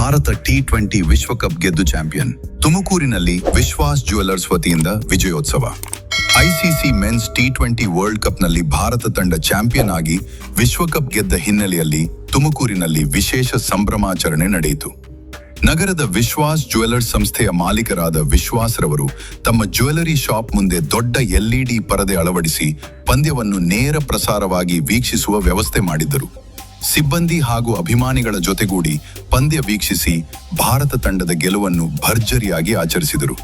Bharat T20 ವಿಶ್ವಕಪ್ ಗೆದ್ದು champion. ತುಮಕೂರಿನಲ್ಲಿ ವಿಶ್ವಾಸ್ ಜ್ಯುವೆಲರ್ಸ್ ವತಿಯಿಂದ ವಿಜಯೋತ್ಸವ. ಐಸಿಸಿ ಮೆನ್ಸ್ T20 ವರ್ಲ್ಡ್ ಕಪ್ನಲ್ಲಿ ಭಾರತ ತಂಡ ಚಾಂಪಿಯನ್ ಆಗಿ ವಿಶ್ವಕಪ್ ಗೆದ್ದ ಹಿನ್ನೆಲೆಯಲ್ಲಿ ತುಮಕೂರಿನಲ್ಲಿ ವಿಶೇಷ ಸಂಭ್ರಮಾಚರಣೆ ನಡೆಯಿತು. ನಗರದ ವಿಶ್ವಾಸ್ ಜ್ಯುವೆಲರ್ಸ್ ಸಂಸ್ಥೆಯ ಮಾಲೀಕರಾದ ವಿಶ್ವಾಸ್ ರವರು ತಮ್ಮ ಜ್ಯುವೆಲರಿ ಶಾಪ್ ಮುಂದೆ ದೊಡ್ಡ LED ಪರದೆ ಅಳವಡಿಸಿ ಪಂದ್ಯವನ್ನು ನೇರ ಪ್ರಸಾರವಾಗಿ ವೀಕ್ಷಿಸುವ ವ್ಯವಸ್ಥೆ ಮಾಡಿದ್ದರು. ಸಿಬ್ಬಂದಿ ಹಾಗೂ ಅಭಿಮಾನಿಗಳ ಜೊತೆಗೂಡಿ ಪಂದ್ಯ ವೀಕ್ಷಿಸಿ ಭಾರತ ತಂಡದ ಗೆಲುವನ್ನು ಭರ್ಜರಿಯಾಗಿ ಆಚರಿಸಿದರು.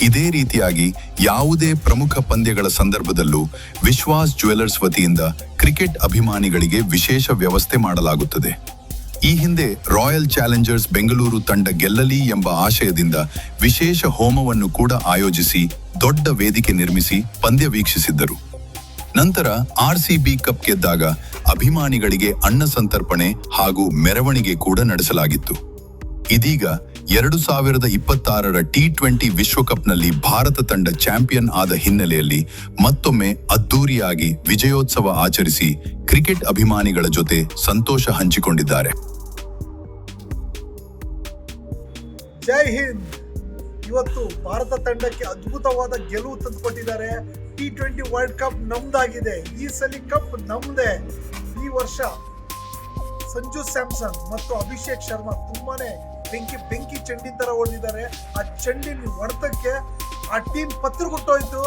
ಇದೇ ರೀತಿಯಾಗಿ ಯಾವುದೇ ಪ್ರಮುಖ ಪಂದ್ಯಗಳ ಸಂದರ್ಭದಲ್ಲೂ ವಿಶ್ವಾಸ್ ಜ್ಯುವೆಲರ್ಸ್ ವತಿಯಿಂದ ಕ್ರಿಕೆಟ್ ಅಭಿಮಾನಿಗಳಿಗೆ ವಿಶೇಷ ವ್ಯವಸ್ಥೆ ಮಾಡಲಾಗುತ್ತದೆ. ಈ ಹಿಂದೆ ರಾಯಲ್ ಚಾಲೆಂಜರ್ಸ್ ಬೆಂಗಳೂರು ತಂಡ ಗೆಲ್ಲಲಿ ಎಂಬ ಆಶಯದಿಂದ ವಿಶೇಷ ಹೋಮವನ್ನು ಕೂಡ ಆಯೋಜಿಸಿ ದೊಡ್ಡ ವೇದಿಕೆ ನಿರ್ಮಿಸಿ ಪಂದ್ಯ ವೀಕ್ಷಿಸಿದ್ದರು. ನಂತರ RCB ಕಪ್ ಗೆದ್ದಾಗ ಅಭಿಮಾನಿಗಳಿಗೆ ಅನ್ನ ಸಂತರ್ಪಣೆ ಹಾಗೂ ಮೆರವಣಿಗೆ ಕೂಡ ನಡೆಸಲಾಗಿತ್ತು. ಇದೀಗ 2026ರ T20 ವಿಶ್ವಕಪ್ನಲ್ಲಿ ಭಾರತ ತಂಡ ಚಾಂಪಿಯನ್ ಆದ ಹಿನ್ನೆಲೆಯಲ್ಲಿ ಮತ್ತೊಮ್ಮೆ ಅದ್ದೂರಿಯಾಗಿ ವಿಜಯೋತ್ಸವ ಆಚರಿಸಿ ಕ್ರಿಕೆಟ್ ಅಭಿಮಾನಿಗಳ ಜೊತೆ ಸಂತೋಷ ಹಂಚಿಕೊಂಡಿದ್ದಾರೆ. ಜೈ ಹಿಂದ್. ಇವತ್ತು ಭಾರತ ತಂಡಕ್ಕೆ ಅದ್ಭುತವಾದ ಗೆಲುವು ತಂದುಕೊಟ್ಟಿದ್ದಾರೆ. T20 world cup ನಮ್ದಾಗಿದೆ. ಈ ಸಲ ಕಪ್ ನಮ್ದೇ. ಈ ವರ್ಷ ಸಂಜು ಸ್ಯಾಮ್ಸನ್ ಮತ್ತು ಅಭಿಷೇಕ್ ಶರ್ಮಾ ತುಂಬಾನೇ ಬೆಂಕಿ ಚೆಂಡಿನ ತರ ಹೊಡೆದಿದ್ದಾರೆ. ಆ ಚೆಂಡಿನ ಹೊಡೆತಕ್ಕೆ ಆ ಟೀಮ್ ಪತ್ರಗೊಟ್ಟೋಯ್ತು.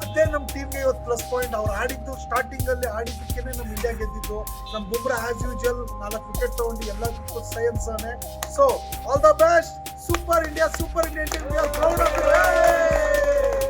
ಅದೇ ನಮ್ಮ ಟೀಮ್ಗೆ ಇವತ್ತು ಪ್ಲಸ್ ಪಾಯಿಂಟ್. ಅವ್ರು ಆಡಿದ್ದು ಸ್ಟಾರ್ಟಿಂಗ್ ಅಲ್ಲಿ ಆಡಿದ್ದಕ್ಕೇನೆ ನಮ್ಮ ಇಂಡಿಯಾ ಗೆದ್ದಿದ್ದು. ನಮ್ಮ ಬುಮ್ರಾ ಆಸ್ ಯೂಶುವಲ್ 4 ವಿಕೆಟ್ ತಗೊಂಡು ಎಲ್ಲದಕ್ಕೂ ಸೈನ್ಸಾನೆ. So all the best. Super India team. We are proud of you.